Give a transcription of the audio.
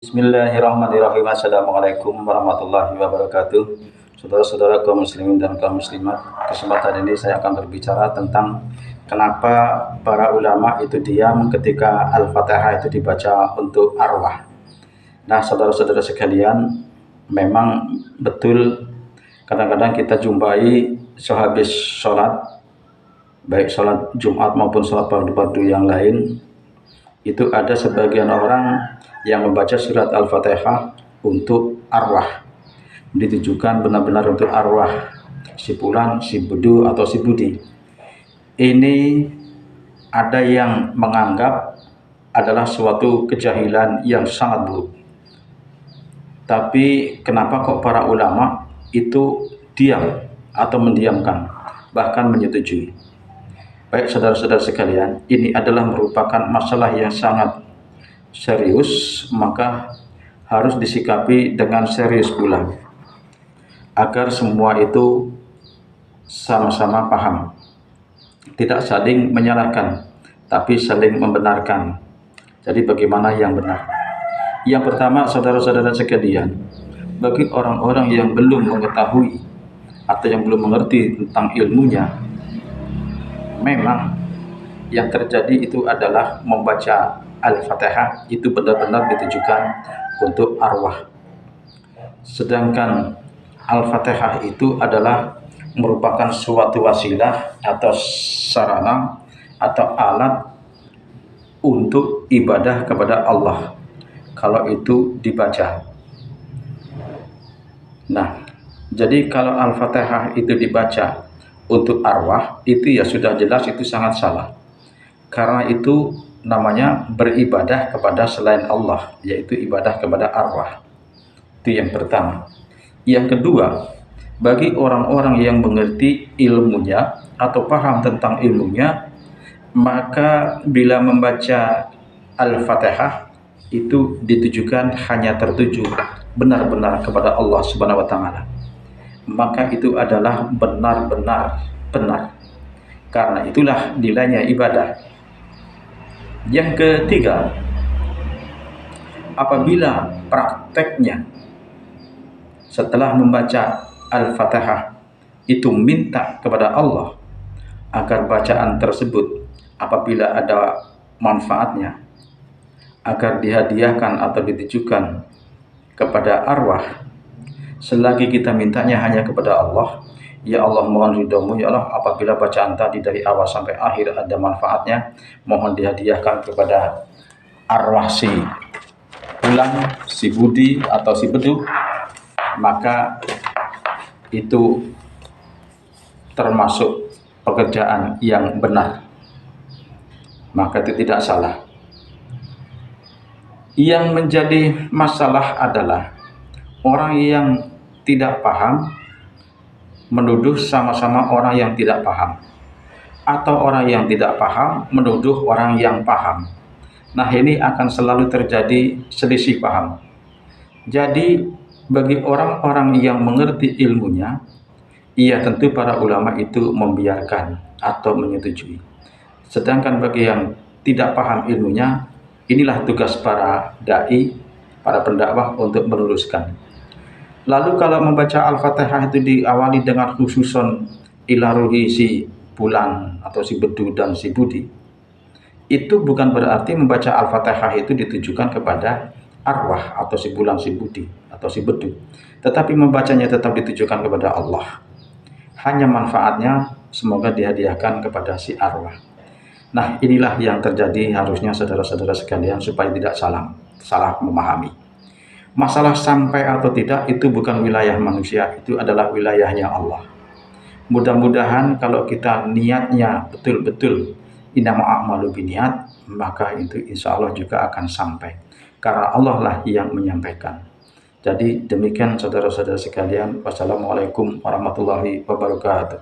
Bismillahirrahmanirrahim. Assalamualaikum warahmatullahi wabarakatuh. Saudara-saudara kaum muslimin dan kaum muslimat, kesempatan ini saya akan berbicara tentang kenapa para ulama itu diam ketika Al-Fatihah itu dibaca untuk arwah. Nah, saudara-saudara sekalian, memang betul kadang-kadang kita jumpai sehabis sholat, baik sholat Jumat maupun sholat fardu-fardu yang lain, itu ada sebagian orang yang membaca surat Al-Fatihah untuk arwah, ditujukan benar-benar untuk arwah si fulan, si budu atau si budi. Ini ada yang menganggap adalah suatu kejahilan yang sangat buruk. Tapi kenapa kok para ulama itu diam atau mendiamkan, bahkan menyetujui? Baik saudara-saudara sekalian, ini adalah merupakan masalah yang sangat serius, maka harus disikapi dengan serius pula, agar semua itu sama-sama paham, tidak saling menyalahkan, tapi saling membenarkan. Jadi bagaimana yang benar? Yang pertama, saudara-saudara sekalian, bagi orang-orang yang belum mengetahui atau yang belum mengerti tentang ilmunya, memang yang terjadi itu adalah membaca Al-Fatihah itu benar-benar ditujukan untuk arwah. Sedangkan Al-Fatihah itu adalah merupakan suatu wasilah atau sarana atau alat untuk ibadah kepada Allah kalau itu dibaca. Nah, jadi kalau Al-Fatihah itu dibaca untuk arwah, itu ya sudah jelas itu sangat salah. Karena itu namanya beribadah kepada selain Allah, yaitu ibadah kepada arwah. Itu yang pertama. Yang kedua, bagi orang-orang yang mengerti ilmunya atau paham tentang ilmunya, maka bila membaca Al-Fatihah itu ditujukan hanya tertuju benar-benar kepada Allah Subhanahu wa taala. Maka itu adalah benar-benar benar. Karena itulah nilainya ibadah. Yang ketiga, apabila prakteknya setelah membaca Al-Fatihah itu minta kepada Allah agar bacaan tersebut apabila ada manfaatnya, agar dihadiahkan atau ditujukan kepada arwah, selagi kita mintanya hanya kepada Allah, ya Allah mohon ridhomu ya Allah, apabila bacaan tadi dari awal sampai akhir ada manfaatnya, mohon dihadiahkan kepada arwah si fulan, si budi atau si bedu, maka itu termasuk pekerjaan yang benar, maka itu tidak salah. Yang menjadi masalah adalah orang yang tidak paham menuduh sama-sama orang yang tidak paham, atau orang yang tidak paham menuduh orang yang paham. Nah, ini akan selalu terjadi selisih paham. Jadi bagi orang-orang yang mengerti ilmunya, iya tentu para ulama itu membiarkan atau menyetujui. Sedangkan bagi yang tidak paham ilmunya, inilah tugas para dai, para pendakwah untuk meluruskan. Lalu kalau membaca Al-Fatihah itu diawali dengan khususon ila ruhi si fulan atau si bedu dan si budi, itu bukan berarti membaca Al-Fatihah itu ditujukan kepada arwah atau si fulan, si budi atau si bedu, tetapi membacanya tetap ditujukan kepada Allah. Hanya manfaatnya semoga dihadiahkan kepada si arwah. Nah, inilah yang terjadi harusnya saudara-saudara sekalian, supaya tidak salah memahami. Masalah sampai atau tidak itu bukan wilayah manusia, itu adalah wilayahnya Allah. Mudah-mudahan kalau kita niatnya betul-betul innama a'malu biniat, maka itu insya Allah juga akan sampai. Karena Allah lah yang menyampaikan. Jadi demikian saudara-saudara sekalian. Wassalamualaikum warahmatullahi wabarakatuh.